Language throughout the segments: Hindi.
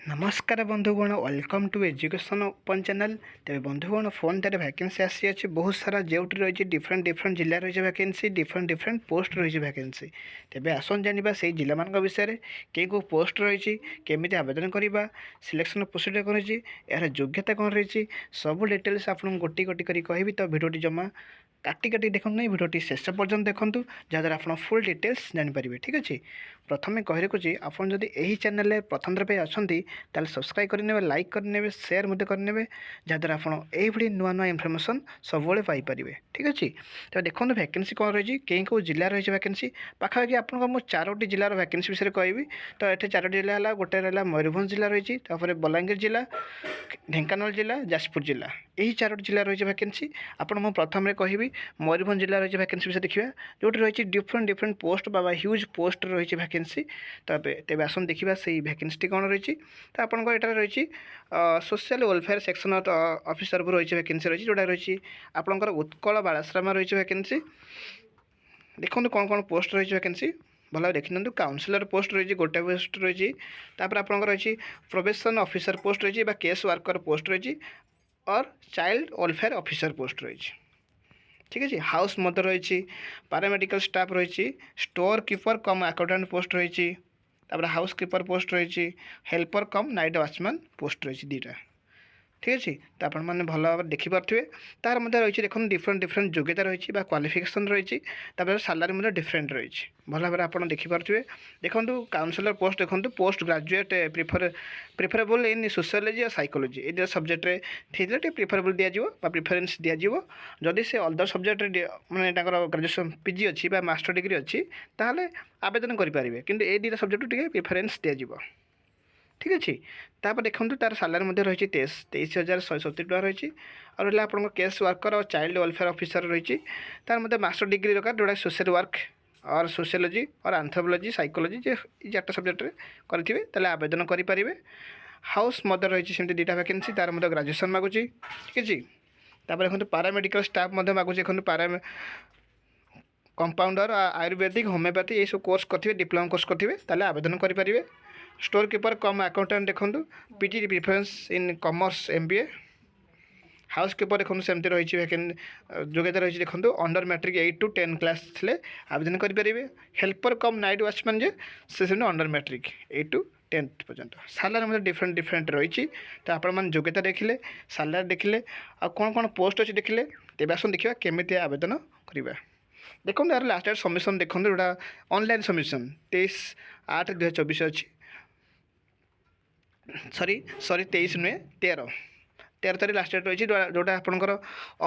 नमस्कार बंधुगण welcome to education open channel. तेज बंधुगण फोन द्वारा वैकेंसी आसी अच्छी बहुत सारा जो रही डिफरेंट डिफरेंट जिला रही वैकेंसी डिफरेंट डिफरेंट पोस्ट रही वैकेंसी। तेज आसन जाना से जिला मान विषय में कई कौ पोस्ट रही केमी आवेदन करवा सिलेक्शन प्रोसीजर कौन यार योग्यता कौन रही सब डिटेल्स आपको गोटी गोटी कर कहि तो भिडियो जमा काटी काटी देखो ना भिडियो शेष पर्यटन देखूँ जहाँद्वारा आप फुल डिटेल्स जानीपारे। ठीक अच्छे प्रथम कही रखुच्छी आपड़ जदि यही चैनल प्रथम थर अच्छा ताल सब्सक्राइब करने लाइक करने सेयार करेंगे जहाँद्वारा आपड़ी नुआ नुआ इनफर्मेशन सब पाइपर। ठीक अच्छे तो देखो वैकेंसी कौन रही कई कौ जिला रही वैकेंसी पाखापाखि आपको मुझे 4टी जिलार वैकेंसी विषय कहि। तो ये 4टी जिला है गोटे रहा मयूरभंज जिला रही बलांगीर जिला ढेंकानाल जिला जाजपुर जिला यही 4टी जिला रही वैकेंसी। आपड़ प्रथम कहि मयूरभंज जिला रही वैकेंसी विषय देखा जो रही डिफरेंट डिफरेंट पोस्ट बा ह्यूज पोस्ट रही वैकेंसी। तो तेज आसन देखा से वैकेंसी कौन रही तो आपंकर यहाँ रही सोशल वेलफेयर सेक्शन ऑफिसर रही वैकेंसी रही जोटा रही आपंकर उत्कल बालाश्रम रही वैकेंसी। देखो कौन कौन पोस्ट रही वैकेंसी भल देखी काउनसिलर पोस्ट रही गोटे पोस्ट रही आपंकर रही प्रोबेशन ऑफिसर पोस्ट रही केस वर्कर पोस्ट रही और चाइल्ड वेलफेयर ऑफिसर पोस्ट रही। ठीक है हाउस मदर रही पारामेडिकल स्टाफ रही स्टोर कीपर कम अकाउंटेंट पोस्ट रही हाउस कीपर पोस्ट रही हेल्पर कम नाइट वॉचमैन पोस्ट रही दीटा। ठीक अच्छे तो आप भल भाव देखिपे तार मध्य रही देखो डिफरेंट डिफरेंट योग्यता रही क्वालिफिकेशन रही सालारी डिफरेंट रही भल भाव आप देखिपे। देखो काउनसिलर पोस्ट देखो पोस्ट ग्रेजुएट प्रिफरेबल इन सोशियोलॉजी और साइकोलॉजी ये सब्जेक्ट थी प्रिफरेबल दिज्व प्रिफरेन्स दिज्व जदि से अदर सब्जेक्ट मैंने ग्रेजुएशन पीजी अच्छी मास्टर डिग्री अच्छी ताहले आवेदन करेंगे किंतु ये दुटा सब्जेक्ट टे प्रिफरेन्स दिज्व। ठीक अच्छे तापर देखो तार सालारी रही 23,170 रही और रहा आप केस वर्कर और चाइल्ड वेलफेयर ऑफिसर रही तार मध्य मास्टर डिग्री दरकार जोड़ा सोशल वर्क और सोशियोलॉजी और एंथ्रोपोलॉजी साइकोलॉजी जे 4टा सब्जेक्ट करेंगे ताले आवेदन करेंगे। हाउस मदर रही सेमती 2टा वैकेंसी तार मध्य ग्रेजुएशन मागुची। ठीक अच्छे तापर देखो पारामेडिकल स्टाफ मागुची देखो पारा कंपाउंडर आयुर्वेदिक होमियोपैथी ये सब कोर्स करेंगे डिप्लोमा कोर्स करेंगे ताले आवेदन करेंगे। स्टोर कीपर कम अकाउंटेंट देखो PG preference in commerce MBA. House keeper देखो सेमती रही योग्यता रही देखो अंडर मैट्रिक 8 to 10 क्लास थे आवेदन करेंगे। हेल्पर कम नाइट वॉचमैन से अंडर मैट्रिक 8 to 10 पर्यंत सालारी डिफरेंट डिफरेंट रही। तो आप योग्यता देखिले सालारी देखिले आ कौन कौन पोस्ट अच्छे देखिले तेज आसन देखा केमी आवेदन करवा। देखो यार लास्ट डेट सबमिशन देखो जोटा ऑनलाइन सबमिशन 23/8/2024 अच्छी सॉरी 23 नुहे 13 तारीख लास्ट डेट रही जोटा आपंकर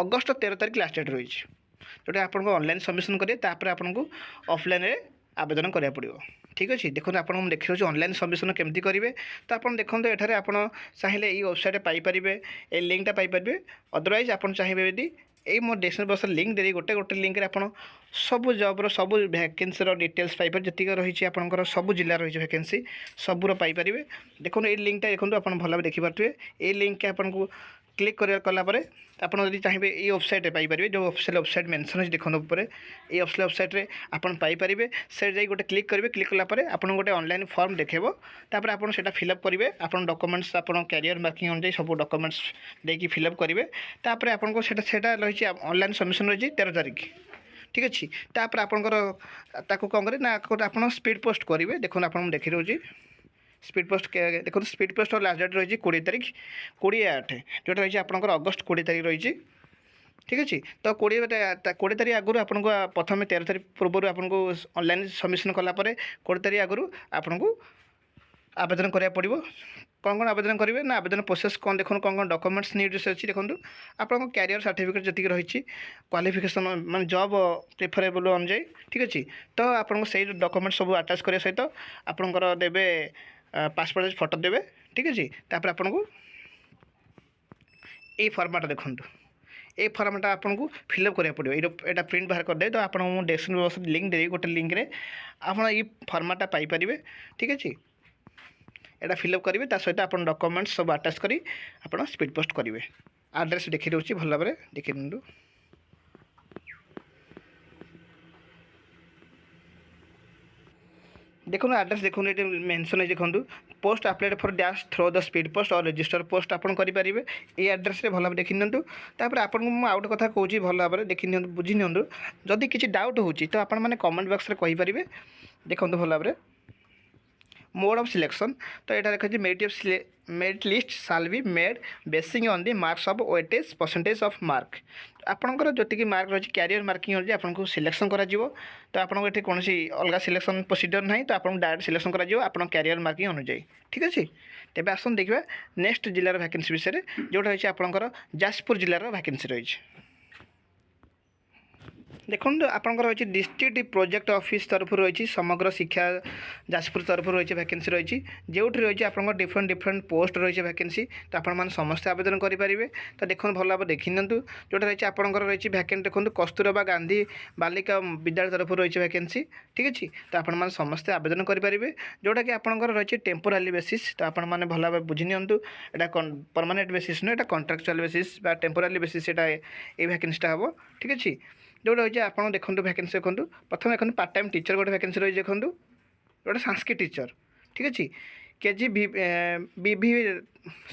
अगस्ट 13 तारीख लास्ट डेट रही जोटा आपको ऑनलाइन सबमिशन करेंगे तापर आपको ऑफलाइन आवेदन करा पड़ो। ठीक अच्छे देखो आप देखी रही ऑनलाइन सबमिशन केमती करेंगे तो आप देखो ये आप चाहिए ये वेबसाइट पाइपर ये लिंकटा पाइपर अदरवाइज आप चाहिए यदि यही मो डेस्क्रिप्शन बक्स लिंक दे गोटे गोटे लिंक आप सब जब्र सब वैकेंसी डिटेल्स पाइपर जी रही आपंकर सब जिला रही वैकेंसी सबूर पाइपर। देखो ये लिंकटा देखो आप भल देखिपे ये लिंक आपको क्लिक कलापर आप चाहिए ये वेबसाइट पाइपर जो ऑफिशियल वेबसाइट मेंशन है देखो ऊपर ये ऑफिशियल वेबसाइट आप पाइपर से जाए गोटे क्लिक करेंगे क्लिक कलापर आप गोटे ऑनलाइन फॉर्म देखेबो तापर आप फिलअप करेंगे आप डॉक्यूमेंट्स आप कैरियर मार्किंग अनुसार सब डॉक्यूमेंट्स देकी फिलअप करेंगे तापर आपको रही ऑनलाइन सबमिशन रही 13 तारीख। ठीक अच्छे तापर आपंकर कौन करें ना आप स्पीड पोस्ट करेंगे देखो आप देखी रोचे स्पीड पोस्ट देखो स्पीड पोस्ट और लास्ट डेट रही 20 तारीख 20/8 जोटा रही आपंकर अगस्ट 20 तारीख रही। ठीक अच्छे तो 20 तारीख आगुरी आपको प्रथम 13 तारीख पूर्व आपको ऑनलाइन सबमिशन कलापर 20 तारीख आगुरी आपको आवेदन करा पड़ो। कौन कौन आवेदन करेंगे ना आवेदन प्रोसेस कौन देखो कौन कौन डॉक्यूमेंट्स नीड्स अच्छी देखो आप कैरियर सर्टिफिकेट जी रही क्वालिफिकेशन माने जॉब प्रिफरेबल अनुजाई। ठीक अच्छे तो आपको से डॉक्यूमेंट सब अटैच करने सहित आपंकर देवे पासपोर्ट साइज फोटो देवे। ठीक अच्छे तापर आपको ये फॉर्मेट देखो ये फॉर्मेट आपको फिलअप करा पड़ो यहाँ प्रिंट बाहर करदे तो आप डेस्क्रिप्शन बॉक्स लिंक दे गोटे लिंक रे आप ये फॉर्मेटा पाइपर। ठीक अच्छे यहाँ फिलअप करेंगे ता सहित आप डॉक्यूमेंट्स सब अटैच करी आप स्पीड पोस्ट करेंगे। एड्रेस देखी रोचे भल भाव देखी दिंतु देखो एड्रेस देखो ये मेंशन है देखो post applied for dash through the speed post और रजिस्टर पोस्ट आप करेंगे ये एड्रेस रे भल भाव देखी नियंतु तापर आपन को आउट कथा कहूँ भल भाव देखी नियंतु बुझी नियंतु जदि किसी डाउट होची तो आपण मैंने कमेंट बॉक्स रे कहि परिबे देखो भल भाव मोड ऑफ सिलेक्शन तो यहाँ लिखा मेरिट लिस्ट साल be made basin on the marks of weightage percentage of mark आपंकर जी मार्क रही कैरियर मार्किंग रही आपको सिलेक्शन करा तो आपको ये कौन अलग सिलेक्शन प्रोसीजर ना तो आपको डायरेक्ट सिलेक्शन करा कैरियर मार्किंग अनुଯାयी ठीक अच्छे तेज आसन देखा नेक्स्ट जिलार वैकेंसी विषय जोटा रही आपंकर जाजपुर जिलार वैकेंसी रही देखो आपंकर रही डिस्ट्रिक्ट प्रोजेक्ट ऑफिस तरफ रही समग्र शिक्षा जाजपुर तरफ रही वैकेंसी रही जो रही आप डिफरेंट डिफरेंट पोस्ट रही वैकेंसी तो आप समस्त आवेदन करेंगे तो देखो भल भाव देखी नियंतु जोटा रही आपंकर रही वैकेंसी देखो कस्तूरबा गांधी बालिका विद्यालय तरफ रही वैकेंसी ठीक अच्छे तो आप समस्ते आवेदन करेंगे जोटा कि आपंकर रही टेम्पोरारी बेसीस तो आप भल भाव बुझी नियंतु एटा परमानेंट बेसीस नुह एटा कॉन्ट्रैक्चुअल बेसीस टेम्पोरारी बेसीस ये वैकेंसीटा हम ठीक अच्छे जो रही आप देखो वैकेंसी देखो प्रथम देखो पार्ट टाइम टीचर गोटे वैकेंसी रही देखो गोटे संस्कृत टीचर ठीक अच्छे केजी भी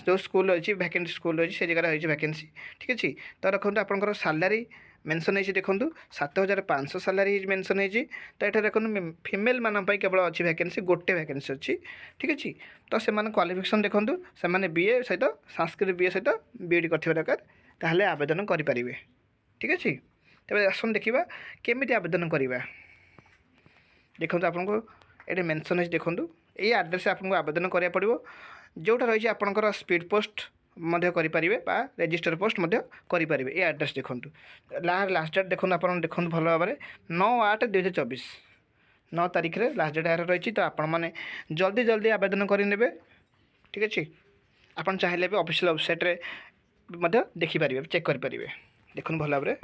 जो स्कूल रही वैकेंसी स्कूल रही से जगह रही वैकेंसी ठीक अच्छे तो देखो आपंकर सैलरी मेंशन है देखो 7500 सैलरी मेंशन है तो ये देखो फीमेल मान केवल अच्छी वैकेंसी गोटे वैकेंसी अच्छी ठीक अच्छे तो से क्वालिफिकेशन देखो से बीए सहित संस्कृत बीए सहित बीएड कर दरकार ताहले आवेदन करेंगे ठीक अच्छे तेज आसन देखा केमी आवेदन करवा देखो आपको ये मेंशन है देखो ये आड्रेस आपको आवेदन करा पड़ो जोटा रही आपंकर स्पीड पोस्ट करेंगे रजिस्टर पोस्ट करेंगे ये आड्रेस देखो लास्ट डेट देखो आप देखो भल भाव 9/8/2024 9 तारीख में लास्ट डेट यार रही तो आपने जल्दी जल्दी आवेदन करेंगे ठीक अच्छे आप चाहिए भी ऑफिशियल वेबसाइट देखिपारे चेक करेंगे देखो भल भाव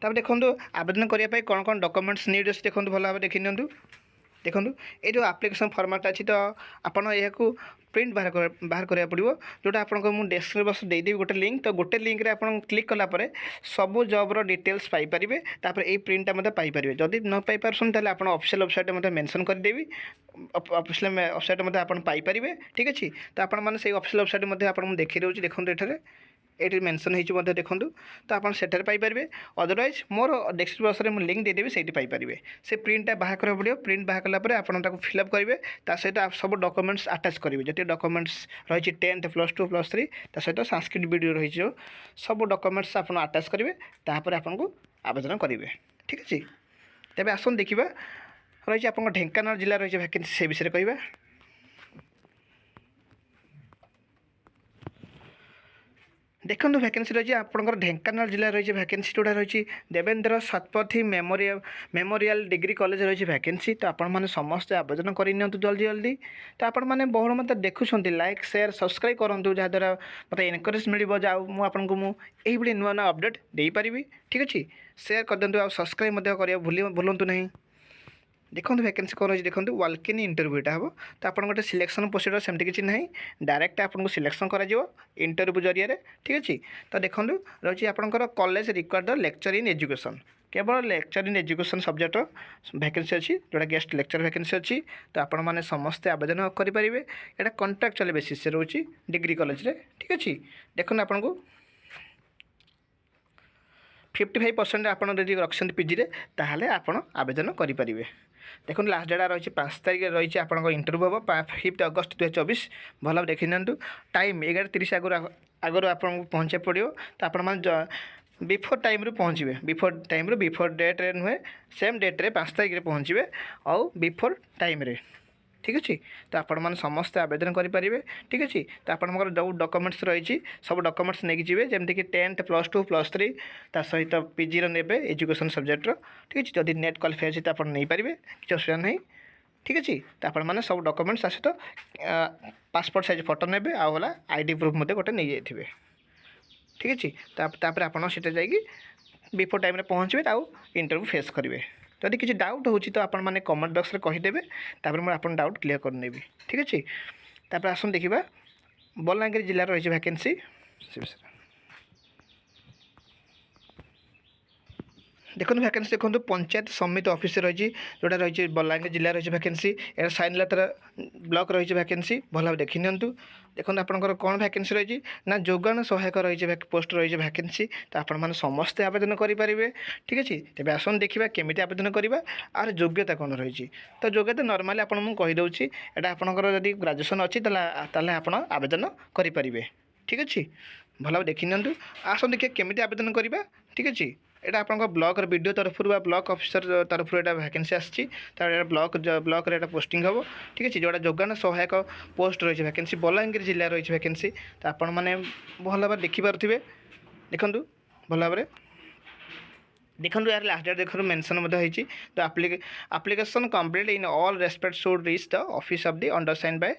तब देखो आवेदन करने कौन कौन डॉक्यूमेंट्स नीड अच्छे देखो भल भाव देखी नियंतु देखो ये जो एप्लिकेशन फॉर्मेट अच्छी तो आपड़ यह प्रिंट बाहर करा पड़ो जोटा आपको मुझे डेस्क्रिप्शन देदेवी गोटे लिंक तो गोटे लिंक रे आप क्लिक कलापर सब जॉबर डिटेल्स पाइपर तापर ये प्रिंटा पाइपर जदि न पाइपार्सन ताले आप ऑफिशियल वेबसाइट मेंशन करदेवी ऑफिशियल वेबसाइट आप पाइपर ठीक अच्छे तो आपने ऑफिशियल वेबसाइट आपको देखी दूसरी देखो ये ये मेंशन होती देखूँ तो आप सेठार पाइपर अदरवाइज मोर डेस्क्रिप्शन में लिंक देदेवी से पाइपर से प्रिंटा बाहर करा पड़ो प्रिंट बाहर कलापर आप फिलअप करेंगे सहित आप सब डॉक्यूमेंट्स अटैच करेंगे जो डॉक्यूमेंट्स रही 10th +2 +3 सहित संस्कृत वीडियो रही जो सब डॉक्यूमेंट्स आप अटैच करेंगे तापर आपको आवेदन करेंगे ठीक अच्छे तेज आसन देखा रही आप ढेंकानाल जिला रही वैकेंसी से विषय कहवा देखो वैकेंसी रही आपंकर ढेंकानाल जिला रही वैकेंसी जोड़ा रही Devendra Satpathy memorial degree college रही वैकेंसी तो आपण समस्त आवेदन करनी जल्दी जल्दी तो आपण मैंने बहु मत देखुं लाइक शेयर सब्सक्राइब करूँ जहाँद्वारा मतलब एनकरेज मिल जाऊ मुझे नुआ नुआ अपडेट दे पारि ठीक अच्छे शेयर कर दिंतु आ सब्सक्राइब करने भूलु ना देखो वैकेंसी कौन रही देखो वालकिन इंटरव्यूटा हम तो आप गोटे सिलेक्शन प्रोसीजर सेमती किसी ना डायरेक्ट आपको सिलेक्शन कर इंटरव्यू जरिए ठीक अच्छे तो देखो रही आपंकर college require the lecture in education केवल lecture in education subject vacancy अच्छी जोटा गेस्ट लेक्चर वैकेंसी अच्छी तो आपण मैंने समस्ते आवेदन करेंगे यहाँ कॉन्ट्रैक्चुअल बेसिस से रोचे डिग्री कॉलेज ठीक अच्छे देखो आपन को 55% आप रखते पीजी ताहले आप आवेदन करेंगे देखो लास्ट डेट रही 5 तारीख रही आप इंटरव्यू हम 5 अगस्त 2024 भल भाव देखी नियंतु टाइम 11:30 आगर आप पहुँचे पड़ो तो आप बिफोर टाइम रू पहुँचे बिफोर टाइम रू बिफोर डेट रे नुहे सेम डेट रे 5 तारीख पहुँचे आउ बिफोर टाइम रे ठीक अच्छे तो आपण मैंने समस्ते आवेदन करेंगे ठीक अच्छे तो आपंकर जो डॉक्यूमेंट्स रही सब डॉक्यूमेंट्स नहीं जी जमीक 10th +2 +3 ता सहित पीजी ने एजुकेशन सब्जेक्ट ठीक अच्छे जदि नेट क्वालिफाई अच्छे तो आप नहीं पारे किसी असुविधा नहीं ठीक अच्छे तो आप सब डॉक्यूमेंट्स सहित पासपोर्ट साइज फोटो ने आला आईडी प्रूफ गोटे नहीं जाइए ठीक अच्छे तो आपड़ा बिफोर टाइम पहुँचे आउ इंटरव्यू फेस करेंगे जदि किसी डाउट होची तो आपण मैंने कमेंट बॉक्स रे कहीदेवे तापर मैं आपन डाउट क्लियर करनेबी ठीक अच्छे तापर आसन देखा बलांगीर जिला रही वैकेंसी देखो भैकेंसी देखो पंचायत समिति ऑफिस रही जोटा रही बलांगीर जिला रही भैकेंसी एटा साइनलातर ब्लॉक रही भैकेंसी भल भाव देखी नि देखो आपंकर कौन भैकेंसी रही ना जोगाण सहायक रही पोस्ट रही भैकेंसी तो आपण मैंने समस्ते आवेदन करेंगे ठीक अच्छे तेज आसन देखा केमी आवेदन करवा आर योग्यता कौन रही तो योग्यता नर्माली आपको मुझे कहीदे यहाँ आपंकर जब ग्राजुएसन अच्छी आप आवेदन करेंगे ठीक अच्छे भल भाव देखी नि आसन देखिए केमी आवेदन करवा ठीक अच्छे এটা আপনার ব্লকর ভিডিও তরফর বা ব্লক অফিসর তরফর এটা ভ্যাকেন্সি আসছে তার এটা ব্লকরে এটা পোস্টিং হব ঠিক আছে যেটা যোগান সহায়ক পোস্ট রয়েছে ভ্যাকেন্সি বলাঙ্গীর জেলার রয়েছে ভ্যাকেন্সি তো আপনার মানে ভালো ভাবে দেখিপারে দেখুন ভালো ভাবে দেখুন यार लास्ट डेट देखो मेंशन होती तो application complete in all respect should reach the office of the undersign by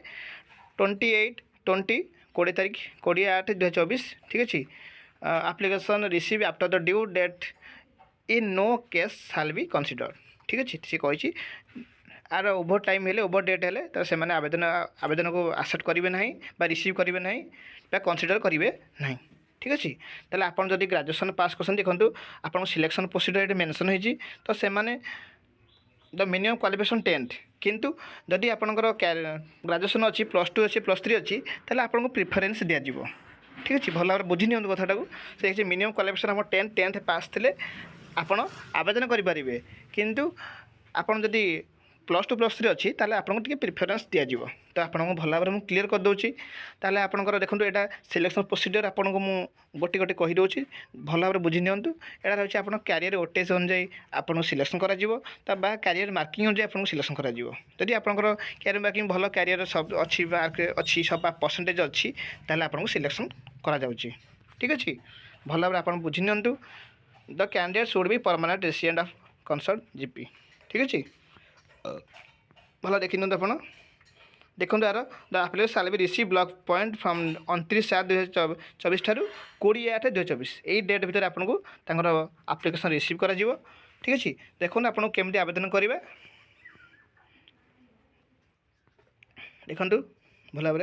20 तारीख 20/8/2024 ठीक अच्छे application receive after the due date in no case shall be considered ठीक अच्छे सी कही आर ओभर टाइम हेले ओभर डेट हेले तो से माने आवेदन को एक्सेप्ट करेंगे ना रिसीव करेंगे ना कनसीडर करेंगे ना ठीक अच्छे ताले आपन जदि ग्रेजुएशन पास करसन देखंतु आपन सिलेक्शन प्रोसीजर ये मेंशन होई तो से माने द मिनिमम क्वालिफिकेशन 10th किंतु जदि आपनकर ग्रेजुएशन अच्छी +2 अच्छी +3 अच्छी ताले आपन को प्रिफरेंस दिया जिवो ठीक अच्छे भल भाव बुझी नि कथा से मिनिमम क्वालिफिकेशन हम 10th पास थे आपड़ आवेदन करेंगे किंतु आपड़ जदि +2 +3 अच्छी ताले आपको टी प्रिफरेन्स दिज्व तो आपको भल भाव मुझे क्लीयर करदे ताले आपंकर देखो यहाँ सिलेक्शन प्रोसीजर आपको मुझे गोटे गोटे कहीदे भल भाव बुझी नि यहाँ रही आप क्यारियर ओटेज अनुजाई आपको सिलेक्शन कर क्यारियर मार्किंग अनुजाई आपको सिलेक्शन करी आपंकर क्यारियर मार्किंग भल क्यारियर सब अच्छी मार्क अच्छी सब परसेंटेज अच्छी ताले आपको सिलेक्शन करा ठीक अच्छे भल भाव आप बुझी नि the candidate should be permanent resident of concern GP ठीक अच्छे भल देखी नि आप देखो यार the application shall be receive block point from 29/7/2024 ठारू 20/8/2024 यही डेट भितर आपको एप्लिकेशन रिसीव कर ठीक अच्छे देखो आपको केमी आवेदन करेंगे देखो भल भाव